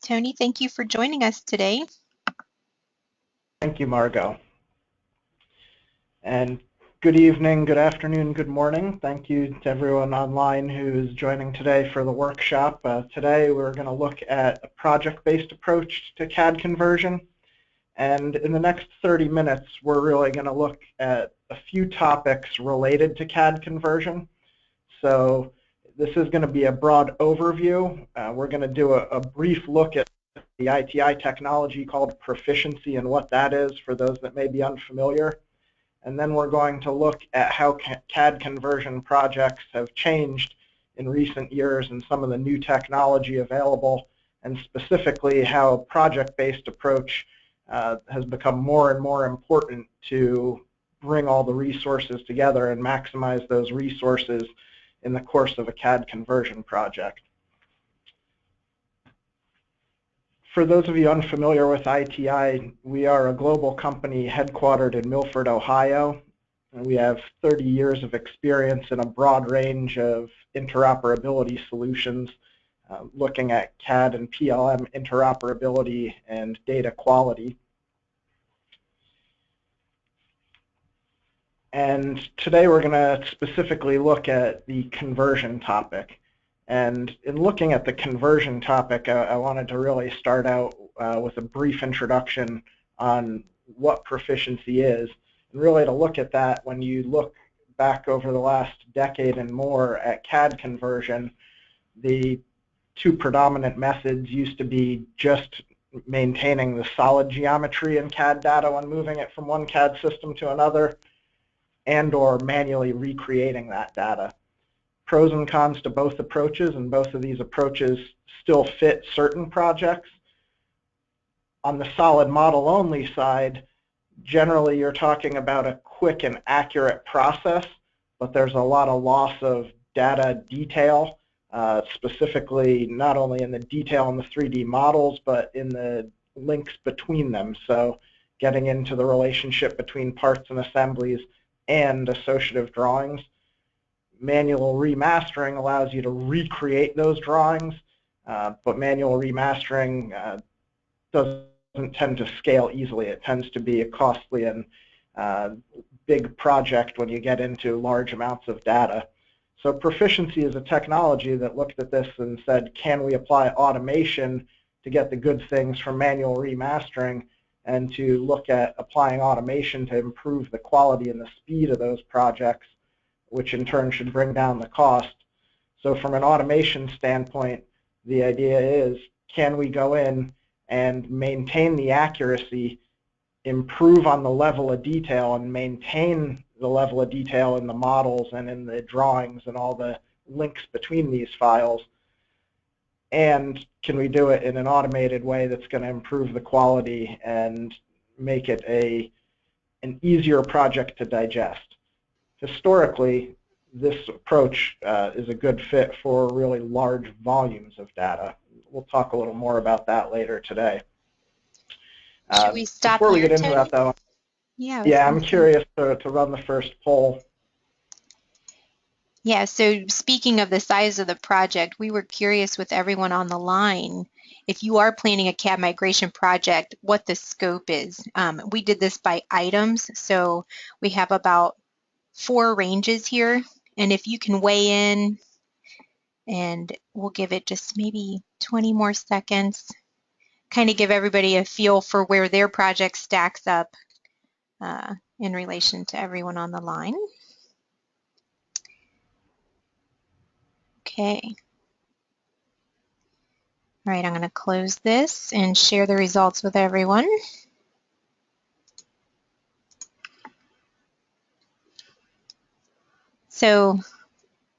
Tony, thank you for joining us today. Thank you, Margot. And good evening, good afternoon, good morning. Thank you to everyone online who's joining today for the workshop. Today we're going to look at a project-based approach to CAD conversion. And in the next 30 minutes, we're really going to look at a few topics related to CAD conversion. So this is going to be a broad overview. We're going to do a brief look at the ITI technology called Proficiency and what that is for those that may be unfamiliar. And then we're going to look at how CAD conversion projects have changed in recent years and some of the new technology available, and specifically how a project-based approach has become more and more important to bring all the resources together and maximize those resources in the course of a CAD conversion project. For those of you unfamiliar with ITI, we are a global company headquartered in Milford, Ohio, and we have 30 years of experience in a broad range of interoperability solutions, looking at CAD and PLM interoperability and data quality. And today we're going to specifically look at the conversion topic. And in looking at the conversion topic, I wanted to really start out with a brief introduction on what Proficiency is, and really to look at that when you look back over the last decade and more at CAD conversion. The two predominant methods used to be just maintaining the solid geometry in CAD data when moving it from one CAD system to another, and or manually recreating that data. Pros and cons to both approaches, and both of these approaches still fit certain projects. On the solid model only side, generally you're talking about a quick and accurate process, but there's a lot of loss of data detail, specifically not only in the detail in the 3D models, but in the links between them. So getting into the relationship between parts and assemblies and associative drawings. Manual remastering allows you to recreate those drawings, but manual remastering doesn't tend to scale easily. It tends to be a costly and big project when you get into large amounts of data. So Proficiency is a technology that looked at this and said, can we apply automation to get the good things from manual remastering, and to look at applying automation to improve the quality and the speed of those projects, which in turn should bring down the cost. So from an automation standpoint, the idea is, can we go in and maintain the accuracy, improve on the level of detail, and maintain the level of detail in the models and in the drawings and all the links between these files? And can we do it in an automated way that's going to improve the quality and make it an easier project to digest? Historically, this approach is a good fit for really large volumes of data. We'll talk a little more about that later today. Should we stop before we here, get into Tony? that, though, yeah, I'm curious to run the first poll. Yeah, so speaking of the size of the project, we were curious with everyone on the line, if you are planning a CAD migration project, what the scope is. We did this by items, so we have about 4 ranges here, and if you can weigh in, and we'll give it just maybe 20 more seconds, kind of give everybody a feel for where their project stacks up in relation to everyone on the line. Okay. All right, I'm going to close this and share the results with everyone. So,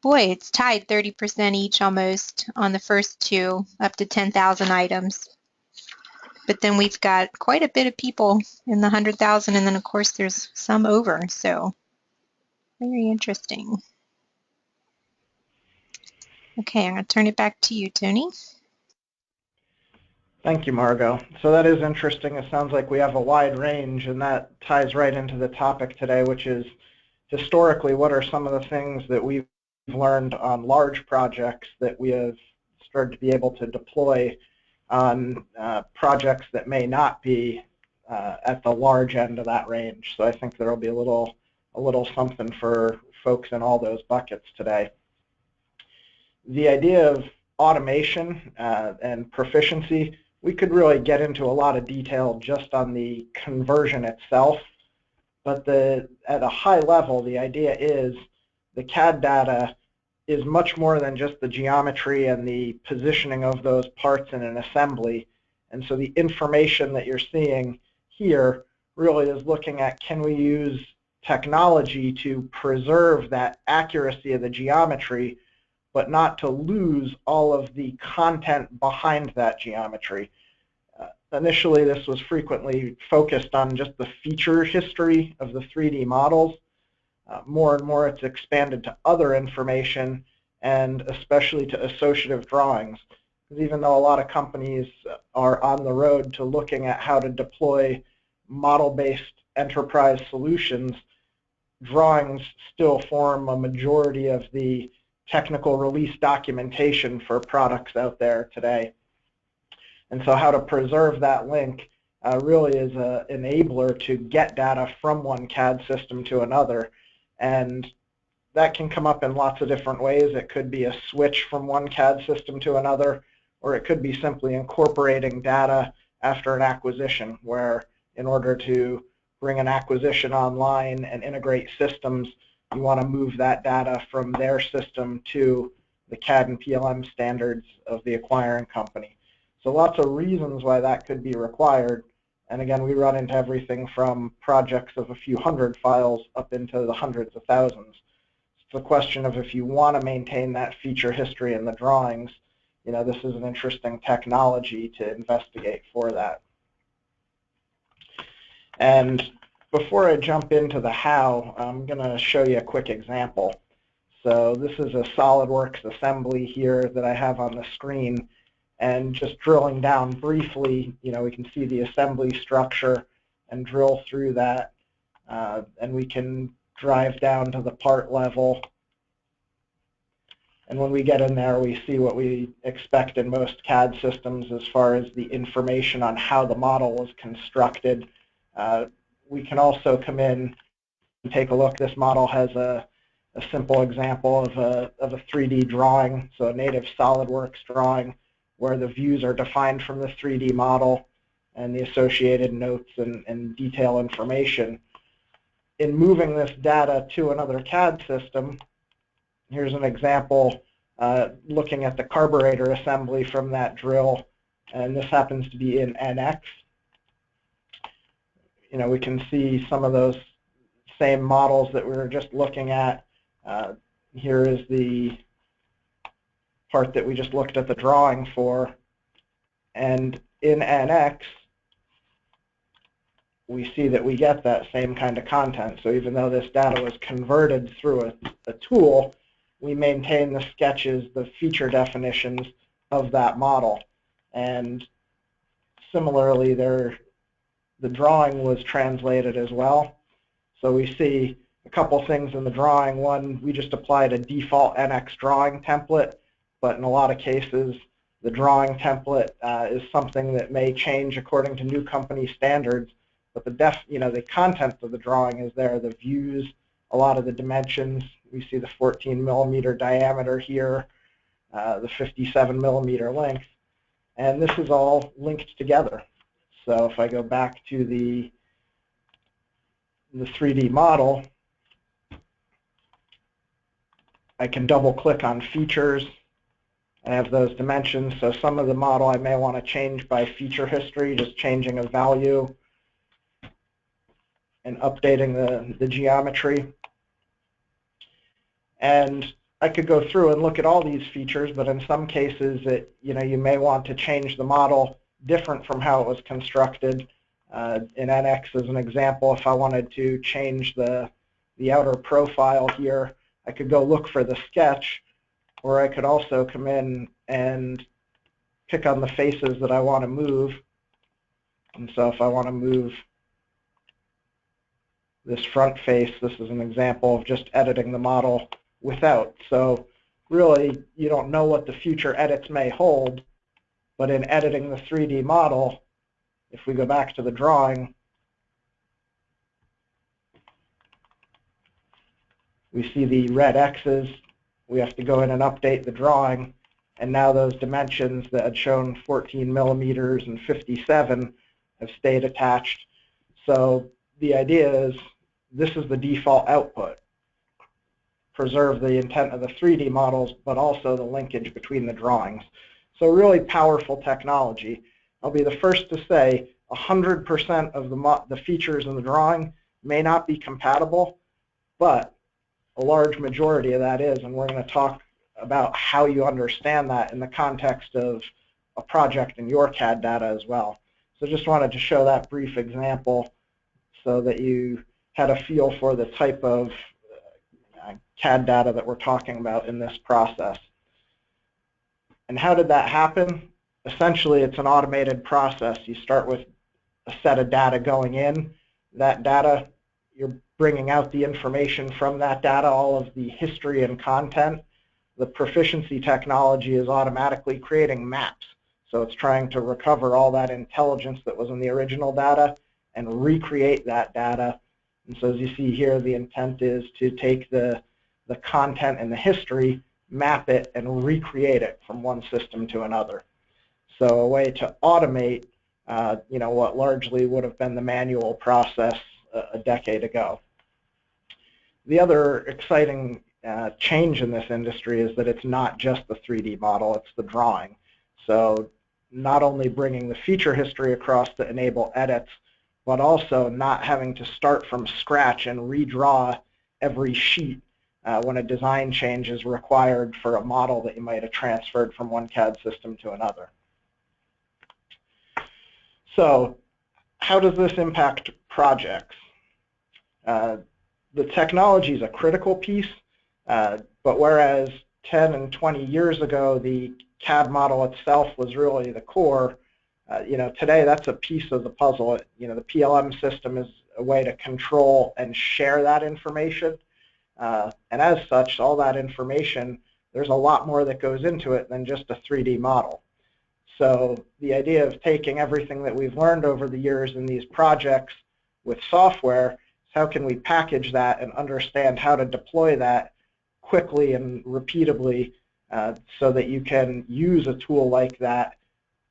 boy, it's tied 30% each almost on the first two, up to 10,000 items. But then we've got quite a bit of people in the 100,000, and then of course there's some over, so very interesting. Okay, I'm going to turn it back to you, Tony. Thank you, Margot. So that is interesting. It sounds like we have a wide range, and that ties right into the topic today, which is historically, what are some of the things that we've learned on large projects that we have started to be able to deploy on projects that may not be at the large end of that range. So I think there will be a little something for folks in all those buckets today. The idea of automation and proficiency, we could really get into a lot of detail just on the conversion itself, but at a high level, the idea is the CAD data is much more than just the geometry and the positioning of those parts in an assembly. And so the information that you're seeing here really is looking at, can we use technology to preserve that accuracy of the geometry, but not to lose all of the content behind that geometry. Initially, this was frequently focused on just the feature history of the 3D models. More and more, it's expanded to other information, and especially to associative drawings. Because even though a lot of companies are on the road to looking at how to deploy model-based enterprise solutions, drawings still form a majority of the technical release documentation for products out there today. And so how to preserve that link really is an enabler to get data from one CAD system to another. And that can come up in lots of different ways. It could be a switch from one CAD system to another, or it could be simply incorporating data after an acquisition, where in order to bring an acquisition online and integrate systems, you want to move that data from their system to the CAD and PLM standards of the acquiring company. So lots of reasons why that could be required. And again, we run into everything from projects of a few hundred files up into the hundreds of thousands. It's a question of, if you want to maintain that feature history in the drawings, this is an interesting technology to investigate for that. And before I jump into the how, I'm going to show you a quick example. So this is a SolidWorks assembly here that I have on the screen. And just drilling down briefly, we can see the assembly structure and drill through that. And we can drive down to the part level. And when we get in there, we see what we expect in most CAD systems as far as the information on how the model was constructed. We can also come in and take a look. This model has a simple example of a 3D drawing, so a native SolidWorks drawing, where the views are defined from the 3D model and the associated notes and detail information. In moving this data to another CAD system, here's an example looking at the carburetor assembly from that drill, and this happens to be in NX. We can see some of those same models that we were just looking at. Here is the part that we just looked at the drawing for, and in NX we see that we get that same kind of content. So even though this data was converted through a tool, we maintain the sketches, the feature definitions of that model. And similarly, the drawing was translated as well. So we see a couple things in the drawing. One, we just applied a default NX drawing template, but in a lot of cases, the drawing template is something that may change according to new company standards. But the content of the drawing is there, the views, a lot of the dimensions. We see the 14mm diameter here, the 57mm length, and this is all linked together. So if I go back to the 3D model, I can double click on features. I have those dimensions, so some of the model I may want to change by feature history, just changing a value and updating the geometry. And I could go through and look at all these features, but in some cases you may want to change the model different from how it was constructed. In NX, as an example, if I wanted to change the outer profile here, I could go look for the sketch, or I could also come in and pick on the faces that I want to move. And so if I want to move this front face, this is an example of just editing the model without. So really, you don't know what the future edits may hold, But in editing the 3D model, if we go back to the drawing, we see the red X's. We have to go in and update the drawing, and now those dimensions that had shown 14 millimeters and 57 have stayed attached. So the idea is this is the default output. Preserve the intent of the 3D models, but also the linkage between the drawings. So really powerful technology. I'll be the first to say 100% of the features in the drawing may not be compatible, but a large majority of that is, and we're going to talk about how you understand that in the context of a project in your CAD data as well. So just wanted to show that brief example so that you had a feel for the type of CAD data that we're talking about in this process. And how did that happen? Essentially, it's an automated process. You start with a set of data going in. That data, you're bringing out the information from that data, all of the history and content. The Proficiency technology is automatically creating maps. So it's trying to recover all that intelligence that was in the original data and recreate that data. And so as you see here, the intent is to take the content and the history, map it, and recreate it from one system to another. So a way to automate what largely would have been the manual process a decade ago. The other exciting change in this industry is that it's not just the 3D model, it's the drawing. So not only bringing the feature history across to enable edits, but also not having to start from scratch and redraw every sheet when a design change is required for a model that you might have transferred from one CAD system to another. So how does this impact projects? The technology is a critical piece, but whereas 10 and 20 years ago the CAD model itself was really the core, today that's a piece of the puzzle. The PLM system is a way to control and share that information, and as such, all that information, there's a lot more that goes into it than just a 3D model. So the idea of taking everything that we've learned over the years in these projects with software, how can we package that and understand how to deploy that quickly and repeatably so that you can use a tool like that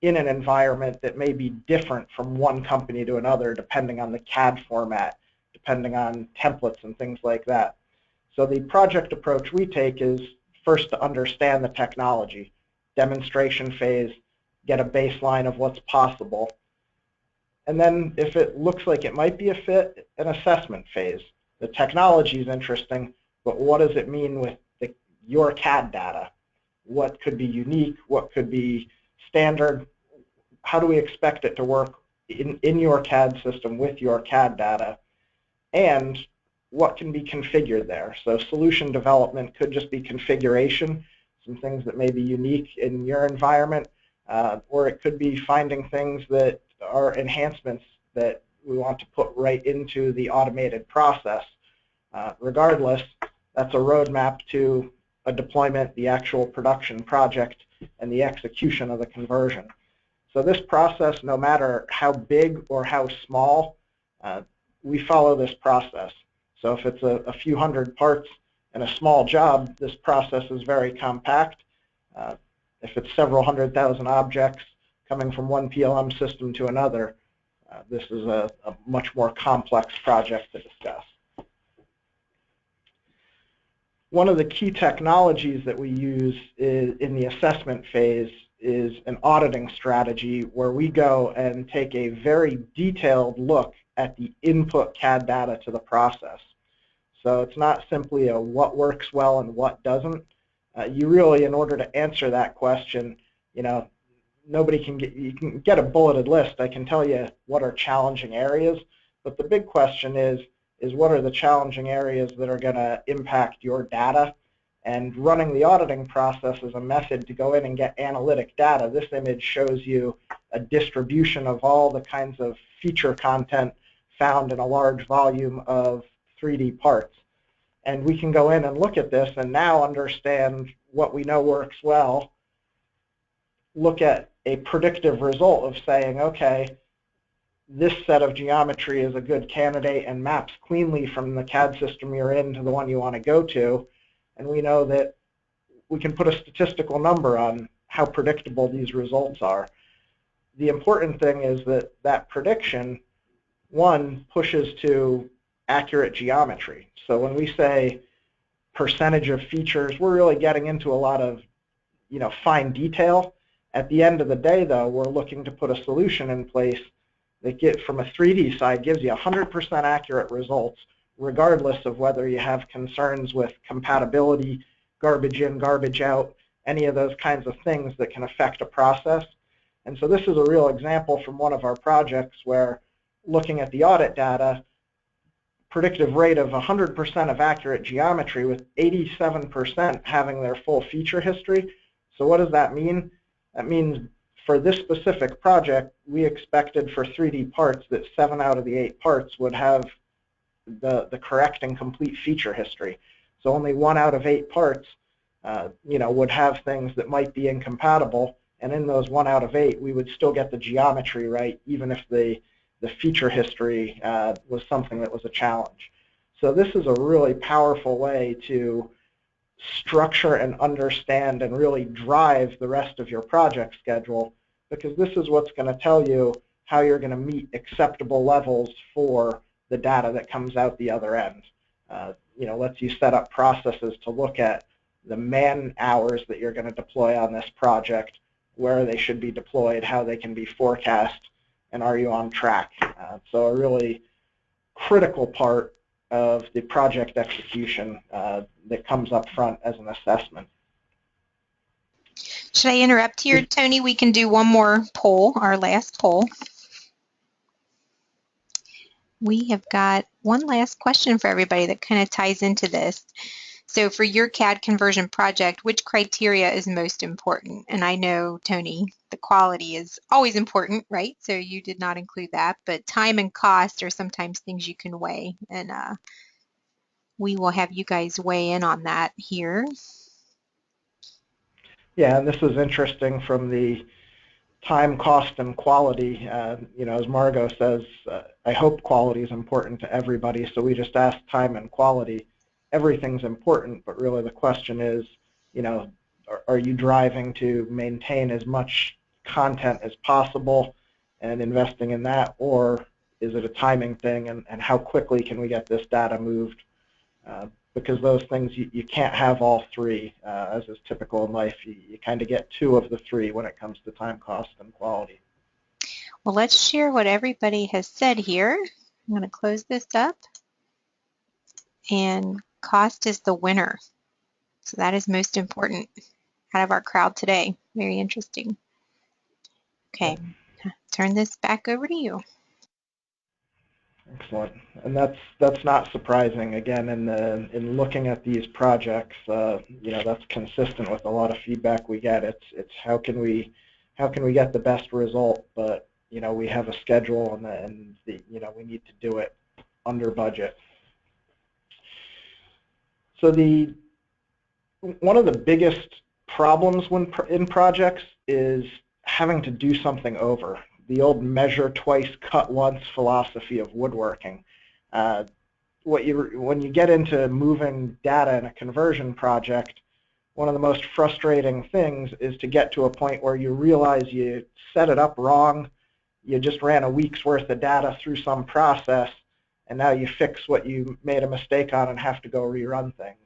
in an environment that may be different from one company to another depending on the CAD format, depending on templates and things like that. So the project approach we take is first to understand the technology, demonstration phase, get a baseline of what's possible, and then if it looks like it might be a fit, an assessment phase. The technology is interesting, but what does it mean with your CAD data? What could be unique? What could be standard? How do we expect it to work in your CAD system with your CAD data? And what can be configured there? So solution development could just be configuration, some things that may be unique in your environment, or it could be finding things that are enhancements that we want to put right into the automated process. Regardless, that's a roadmap to a deployment, the actual production project, and the execution of the conversion. So this process, no matter how big or how small, we follow this process. So if it's a few hundred parts and a small job, this process is very compact. If it's several 100,000 objects coming from one PLM system to another, this is a much more complex project to discuss. One of the key technologies that we use in the assessment phase is an auditing strategy where we go and take a very detailed look at the input CAD data to the process. So it's not simply a what works well and what doesn't. You really, in order to answer that question, nobody can get, you can get a bulleted list. I can tell you what are challenging areas, but the big question is what are the challenging areas that are going to impact your data? And running the auditing process is a method to go in and get analytic data. This image shows you a distribution of all the kinds of feature content found in a large volume of 3D parts. And we can go in and look at this and now understand what we know works well look at a predictive result of saying, okay, this set of geometry is a good candidate and maps cleanly from the CAD system you're in to the one you want to go to, and we know that we can put a statistical number on how predictable these results are. The important thing is that that prediction, one, pushes to accurate geometry. So when we say percentage of features, we're really getting into a lot of fine detail. At the end of the day, though, we're looking to put a solution in place that from a 3D side gives you 100% accurate results, regardless of whether you have concerns with compatibility, garbage in, garbage out, any of those kinds of things that can affect a process. And so this is a real example from one of our projects where, looking at the audit data, predictive rate of 100% of accurate geometry with 87% having their full feature history. So what does that mean? That means for this specific project, we expected for 3D parts that 7 out of the 8 parts would have the correct and complete feature history. So only 1 out of 8 parts would have things that might be incompatible, and in those 1 out of 8, we would still get the geometry right, even if the feature history was something that was a challenge. So this is a really powerful way to structure and understand and really drive the rest of your project schedule, because this is what's going to tell you how you're going to meet acceptable levels for the data that comes out the other end. Lets you set up processes to look at the man hours that you're going to deploy on this project, where they should be deployed, how they can be forecast, and are you on track. So a really critical part of the project execution that comes up front as an assessment. Should I interrupt here, Tony? We can do one more poll, our last poll. We have got one last question for everybody that kind of ties into this. So for your CAD conversion project, which criteria is most important? And I know, Tony, the quality is always important, right? So you did not include that, but time and cost are sometimes things you can weigh, and we will have you guys weigh in on that here. Yeah, and this is interesting from the time, cost, and quality. As Margot says, I hope quality is important to everybody, so we just asked time and quality. Everything's important, but really the question is, are you driving to maintain as much content as possible and investing in that, or is it a timing thing, and how quickly can we get this data moved? Because those things, you can't have all three, as is typical in life. You kind of get 2 of the 3 when it comes to time, cost, and quality. Well, let's share what everybody has said here. I'm going to close this up. And cost is the winner. So that is most important out of our crowd today. Very interesting. Okay, turn this back over to you. Excellent, and that's not surprising. Again, in looking at these projects, that's consistent with a lot of feedback we get. It's how can we get the best result, but we have a schedule, and we need to do it under budget. So one of the biggest problems in projects is having to do something over. The old measure twice, cut once philosophy of woodworking. When you get into moving data in a conversion project, one of the most frustrating things is to get to a point where you realize you set it up wrong, you just ran a week's worth of data through some process, and now you fix what you made a mistake on and have to go rerun things.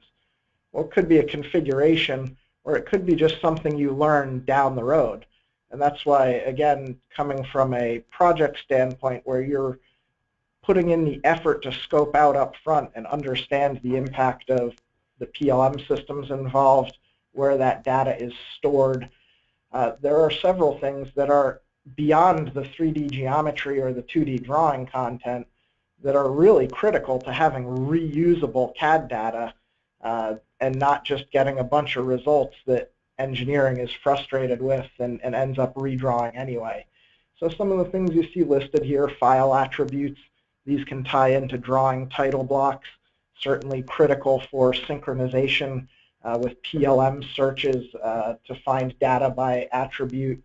Well, it could be a configuration, or it could be just something you learn down the road. And that's why, again, coming from a project standpoint where you're putting in the effort to scope out up front and understand the impact of the PLM systems involved, where that data is stored, there are several things that are beyond the 3D geometry or the 2D drawing content that are really critical to having reusable CAD data and not just getting a bunch of results that engineering is frustrated with and ends up redrawing anyway. So some of the things you see listed here, file attributes, these can tie into drawing title blocks, certainly critical for synchronization with PLM searches to find data by attribute.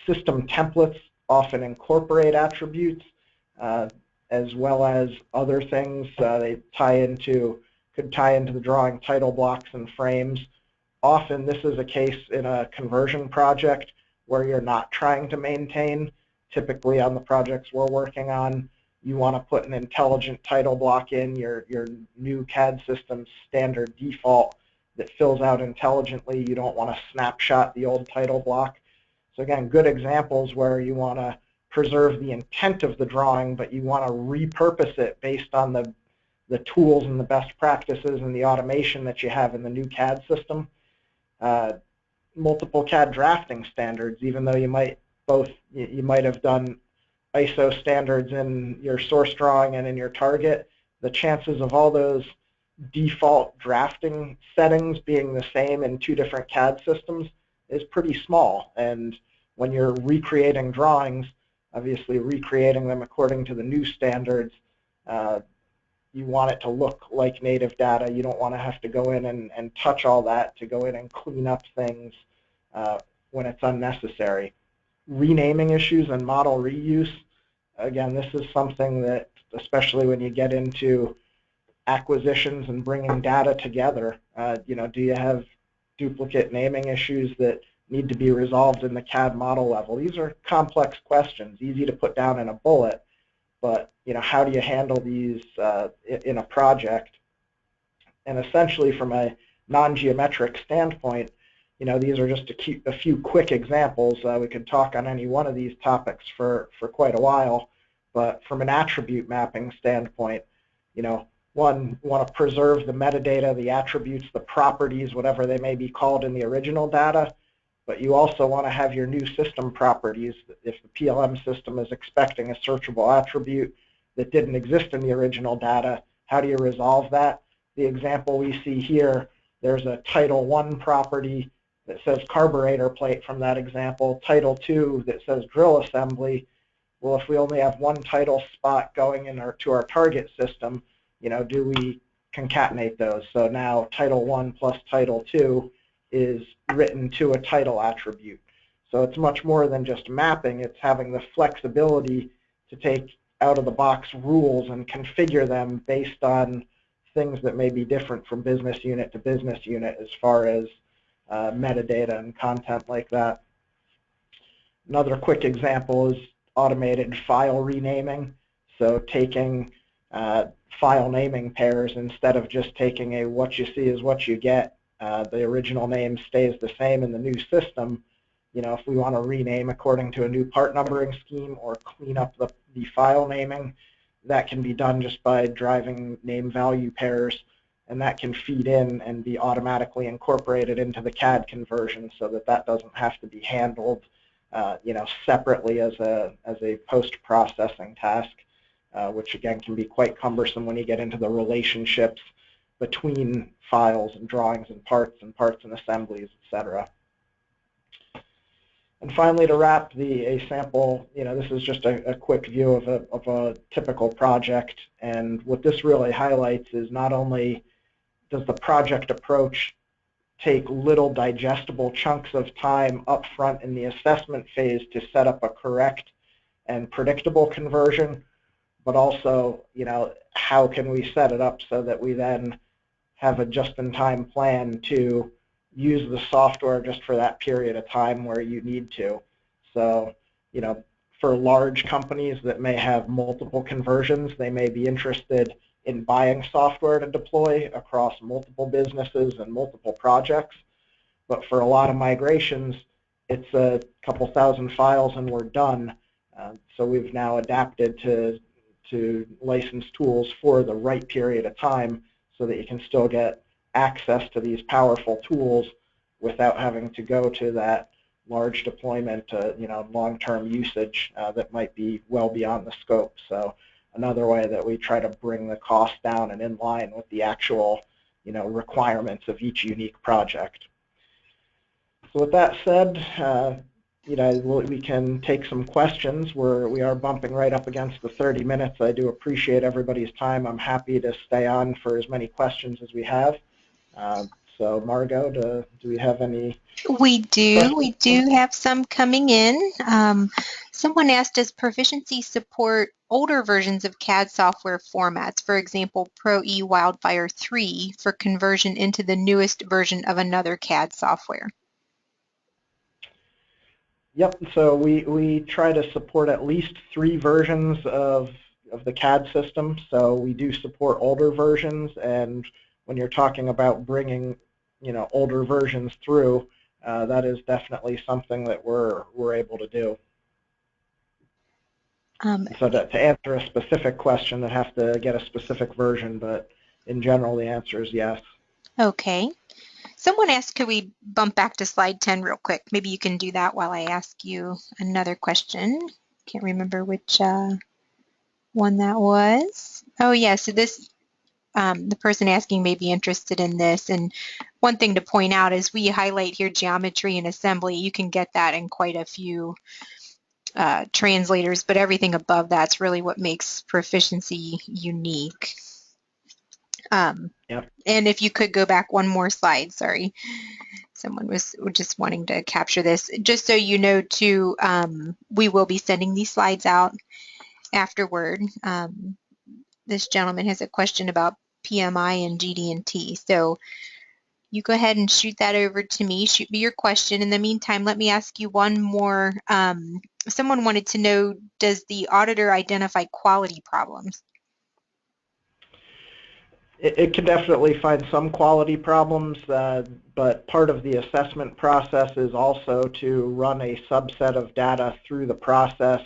System templates often incorporate attributes as well as other things. They could tie into the drawing title blocks and frames. Often this is a case in a conversion project where you're not trying to maintain. Typically on the projects we're working on, you want to put an intelligent title block in your new CAD system's standard default that fills out intelligently. You don't want to snapshot the old title block. So again, good examples where you want to preserve the intent of the drawing, but you want to repurpose it based on the tools and the best practices and the automation that you have in the new CAD system. Multiple CAD drafting standards, even though you might have done ISO standards in your source drawing and in your target, the chances of all those default drafting settings being the same in two different CAD systems is pretty small. And when you're recreating drawings, obviously recreating them according to the new standards, you want it to look like native data. You don't want to have to go in and touch all that to go in and clean up things when it's unnecessary. Renaming issues and model reuse. Again, this is something that, especially when you get into acquisitions and bringing data together, do you have duplicate naming issues that need to be resolved in the CAD model level? These are complex questions, easy to put down in a bullet, but how do you handle these in a project? And essentially, from a non-geometric standpoint, these are just a few quick examples. We could talk on any one of these topics for quite a while, but from an attribute mapping standpoint, one, want to preserve the metadata, the attributes, the properties, whatever they may be called in the original data, but you also want to have your new system properties. If the PLM system is expecting a searchable attribute that didn't exist in the original data, how do you resolve that? The example we see here, there's a Title I property that says carburetor plate from that example, Title II that says drill assembly. Well, if we only have one title spot going to our target system, do we concatenate those? So now Title I plus Title II is written to a title attribute. So it's much more than just mapping. It's having the flexibility to take out-of-the-box rules and configure them based on things that may be different from business unit to business unit as far as metadata and content like that. Another quick example is automated file renaming. So taking file naming pairs, instead of just taking a what you see is what you get, the original name stays the same in the new system. If we want to rename according to a new part numbering scheme or clean up the file naming, that can be done just by driving name value pairs, and that can feed in and be automatically incorporated into the CAD conversion so that doesn't have to be handled separately as a post-processing task, which again can be quite cumbersome when you get into the relationships between files and drawings and parts and assemblies, etc. And finally, to wrap a sample, this is just a quick view of a typical project, and what this really highlights is not only does the project approach take little digestible chunks of time up front in the assessment phase to set up a correct and predictable conversion, but also, how can we set it up so that we then have a just-in-time plan to use the software just for that period of time where you need to. So, for large companies that may have multiple conversions, they may be interested in buying software to deploy across multiple businesses and multiple projects. But for a lot of migrations, it's a couple thousand files and we're done. So we've now adapted to license tools for the right period of time so that you can still get access to these powerful tools without having to go to that large deployment, long-term usage that might be well beyond the scope. So another way that we try to bring the cost down and in line with the actual, requirements of each unique project. So with that said, we can take some questions. We are bumping right up against the 30 minutes. I do appreciate everybody's time. I'm happy to stay on for as many questions as we have. So Margot, do we have any We do. questions? We do have some coming in. Someone asked, does Proficiency support older versions of CAD software formats, for example, Pro E Wildfire 3 for conversion into the newest version of another CAD software? Yep, so we try to support at least 3 versions of the CAD system. So we do support older versions, and when you're talking about bringing, older versions through, that is definitely something that we're able to do. So to answer a specific question, I'd have to get a specific version, but in general, the answer is yes. Okay. Someone asked, could we bump back to slide 10 real quick? Maybe you can do that while I ask you another question. Can't remember which one that was. Oh, yeah, so this, the person asking may be interested in this. And one thing to point out is we highlight here geometry and assembly. You can get that in quite a few translators, but everything above that's really what makes Proficiency unique. Yep. And if you could go back one more slide, sorry. Someone was just wanting to capture this. Just so you know, too, we will be sending these slides out afterward. This gentleman has a question about PMI and GD&T. So you go ahead and shoot that over to me. Shoot me your question. In the meantime, let me ask you one more. Someone wanted to know, does the auditor identify quality problems? It can definitely find some quality problems, but part of the assessment process is also to run a subset of data through the process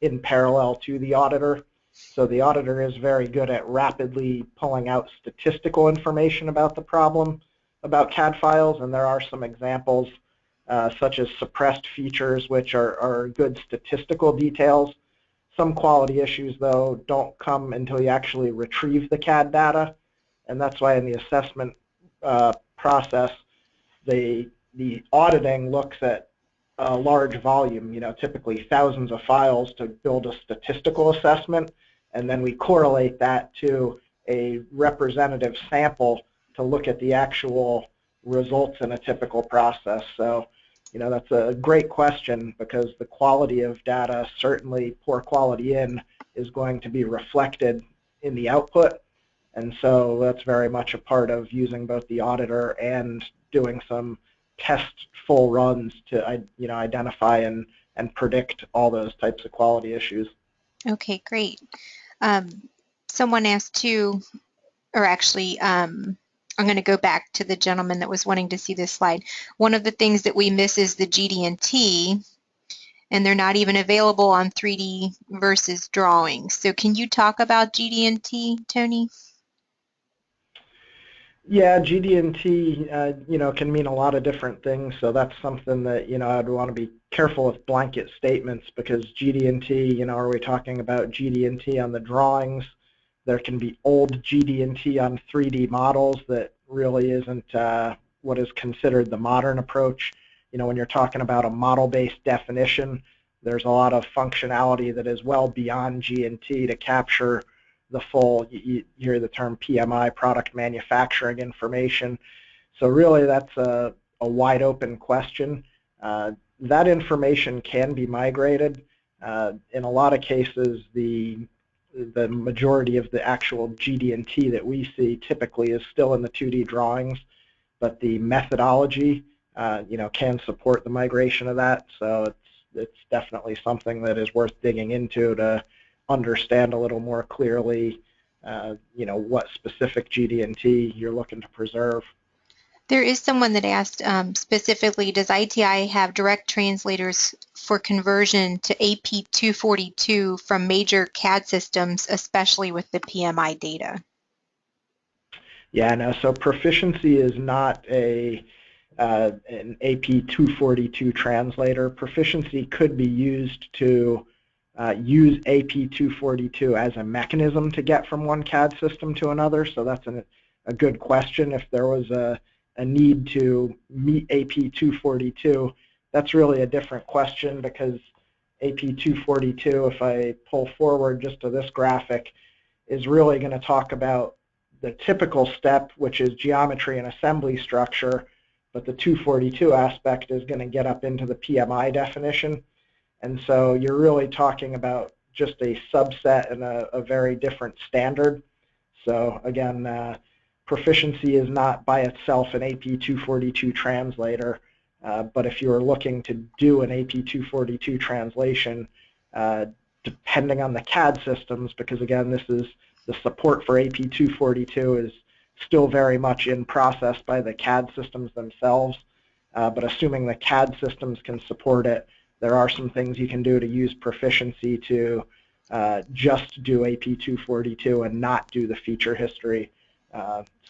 in parallel to the auditor. So the auditor is very good at rapidly pulling out statistical information about the problem, about CAD files, and there are some examples such as suppressed features, which are good statistical details. Some quality issues, though, don't come until you actually retrieve the CAD data. And that's why in the assessment process, the auditing looks at a large volume, typically thousands of files to build a statistical assessment, and then we correlate that to a representative sample to look at the actual results in a typical process. So, that's a great question because the quality of data, certainly poor quality in, is going to be reflected in the output. And so that's very much a part of using both the auditor and doing some test full runs to identify and predict all those types of quality issues. Okay, great. Someone asked too, or actually, I'm going to go back to the gentleman that was wanting to see this slide. One of the things that we miss is the GD&T, and they're not even available on 3D versus drawings. So can you talk about GD&T, Tony? Yeah, GD&T, can mean a lot of different things. So that's something that, I'd want to be careful with blanket statements because GD&T, are we talking about GD&T on the drawings? There can be old GD&T on 3D models that really isn't what is considered the modern approach. When you're talking about a model-based definition, there's a lot of functionality that is well beyond G&T to capture the full, you hear the term PMI, product manufacturing information. So really that's a wide open question. That information can be migrated. In a lot of cases, the majority of the actual GD&T that we see typically is still in the 2D drawings, but the methodology, can support the migration of that. So it's definitely something that is worth digging into to understand a little more clearly, what specific GD&T you're looking to preserve. There is someone that asked specifically, does ITI have direct translators for conversion to AP 242 from major CAD systems, especially with the PMI data? Yeah, no, so Proficiency is not an AP 242 translator. Proficiency could be used to use AP 242 as a mechanism to get from one CAD system to another, so that's a good question. If there was a need to meet AP 242, that's really a different question because AP 242, if I pull forward just to this graphic, is really going to talk about the typical step, which is geometry and assembly structure, but the 242 aspect is going to get up into the PMI definition. And so you're really talking about just a subset and a very different standard. So again, Proficiency is not by itself an AP 242 translator, but if you are looking to do an AP 242 translation, depending on the CAD systems, because again, this is the support for AP 242 is still very much in process by the CAD systems themselves, but assuming the CAD systems can support it, there are some things you can do to use Proficiency to just do AP 242 and not do the feature history.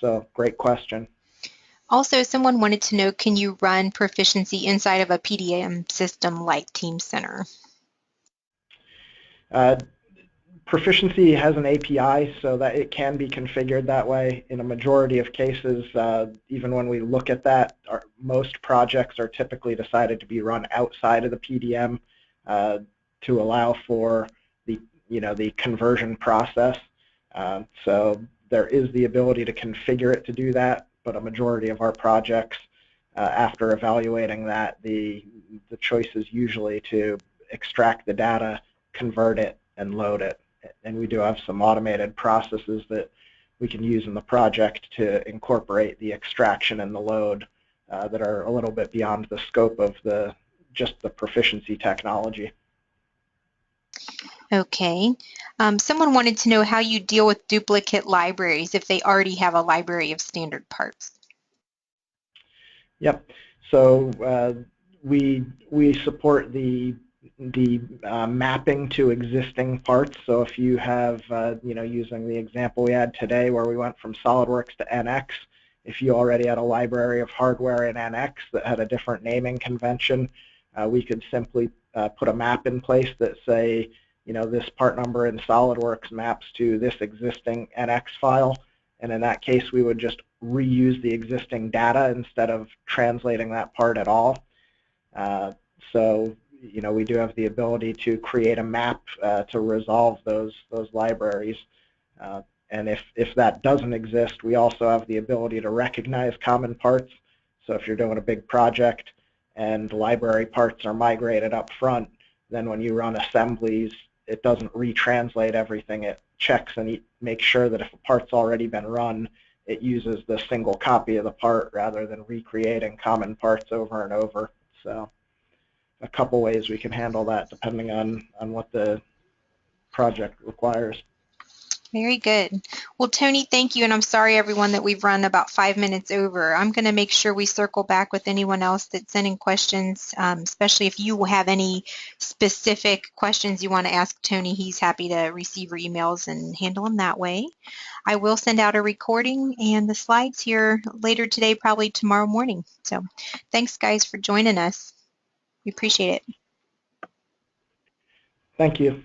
So great question. Also, someone wanted to know, can you run Proficiency inside of a PDM system like Teamcenter? Proficiency has an API so that it can be configured that way. In a majority of cases, even when we look at that, most projects are typically decided to be run outside of the PDM to allow for the conversion process. So there is the ability to configure it to do that, but a majority of our projects, after evaluating that, the choice is usually to extract the data, convert it, and load it. And we do have some automated processes that we can use in the project to incorporate the extraction and the load that are a little bit beyond the scope of just the Proficiency technology. Okay. Someone wanted to know how you deal with duplicate libraries if they already have a library of standard parts. Yep. So we support the mapping to existing parts. So if you have, using the example we had today where we went from SolidWorks to NX, if you already had a library of hardware in NX that had a different naming convention, we could simply put a map in place that say, this part number in SolidWorks maps to this existing NX file, and in that case we would just reuse the existing data instead of translating that part at all. So we do have the ability to create a map to resolve those libraries. And if that doesn't exist, we also have the ability to recognize common parts. So if you're doing a big project and library parts are migrated up front, then when you run assemblies, it doesn't retranslate everything. It checks and makes sure that if a part's already been run, it uses the single copy of the part rather than recreating common parts over and over. So a couple ways we can handle that depending on what the project requires. Very good. Well, Tony, thank you, and I'm sorry, everyone, that we've run about 5 minutes over. I'm going to make sure we circle back with anyone else that's sending questions, especially if you have any specific questions you want to ask Tony. He's happy to receive your emails and handle them that way. I will send out a recording and the slides here later today, probably tomorrow morning. So thanks, guys, for joining us. We appreciate it. Thank you.